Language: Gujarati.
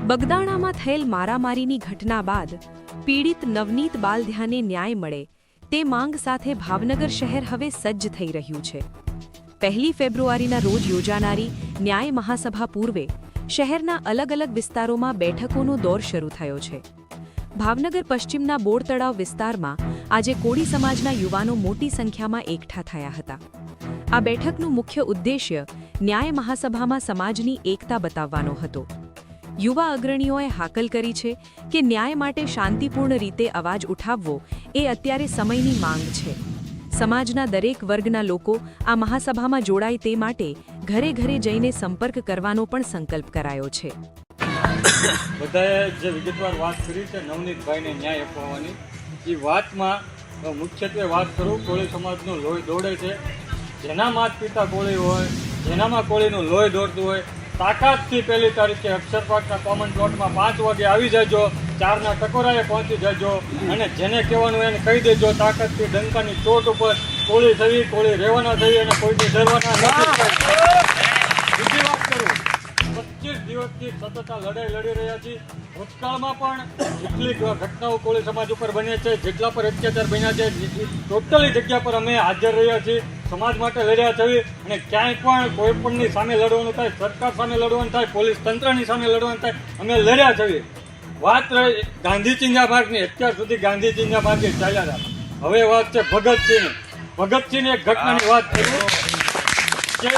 બગદાણામાં થયેલ મારામારીની ઘટના બાદ પીડિત નવનીત બાલધ્યાને ન્યાય મળે તે માંગ સાથે ભાવનગર શહેર હવે સજ્જ થઈ રહ્યું છે। 1 ફેબ્રુઆરીના રોજ યોજાનારી ન્યાય મહાસભા પૂર્વે શહેરના અલગ અલગ વિસ્તારોમાં બેઠકોનો દોર શરૂ થયો છે। ભાવનગર પશ્ચિમના બોર તળાવ વિસ્તારમાં આજે કોળી સમાજના યુવાનો મોટી સંખ્યામાં એકઠા થયા હતા। આ બેઠકનું મુખ્ય ઉદ્દેશ્ય ન્યાય મહાસભામાં સમાજની એકતા બતાવવાનો હતો। યુવા અગ્રણીઓએ હાકલ કરી છે કે ન્યાય માટે શાંતિપૂર્ણ રીતે અવાજ ઉઠાવવો એ અત્યારે સમયની માંગ છે। સમાજના દરેક વર્ગના લોકો આ મહાસભામાં જોડાય તે માટે ઘરે ઘરે જઈને સંપર્ક કરવાનો પણ સંકલ્પ કરાયો છે। બધાએ જે વિગતવાર વાત કરી છે નવનીતભાઈને ન્યાય અપાવવાની, એ વાતમાં મુખ્યત્વે વાત કરું, કોળી સમાજનું લોહી દોડે છે। જેના માતા પિતા કોળી હોય, જેનામાં કોળીનું લોહી દોડતું હોય, તાકાતથી 1 તારીખે અક્ષરપાકના કોમન પ્લોટમાં 5 વાગે આવી જજો, 4ના ટકોરાએ પહોંચી જજો અને જેને કહેવાનું એને કહી દેજો તાકાતથી ડંકાની ચોટ ઉપર કોળી થવી, કોળી રહેવાના થવી અને કોઈને ડરવાના નથી। બીજી વાત કરું, 25 દિવસથી સતત આ લડાઈ લડી રહ્યા છીએ। ભૂતકાળમાં પણ જેટલી ઘટનાઓ કોળી સમાજ ઉપર બને છે, જેટલા પર અત્યાચાર બન્યા છે, ટોટલી જગ્યા પર અમે હાજર રહ્યા છીએ, સમાજ માટે લડ્યા છીએ અને ક્યાંય પણ કોઈ પણની સામે લડવાનું થાય, સરકાર સામે લડવાનું થાય, પોલીસ તંત્રની સામે લડવાનું થાય, અમે લડ્યા છીએ। વાત રહી ગાંધી ચિંધ્યા માર્ગની, અત્યાર સુધી ગાંધી ચિંધ્યા માર્ગે ચાલ્યા હતા। હવે વાત છે ભગતસિંહની એક ઘટનાની વાત કરું કે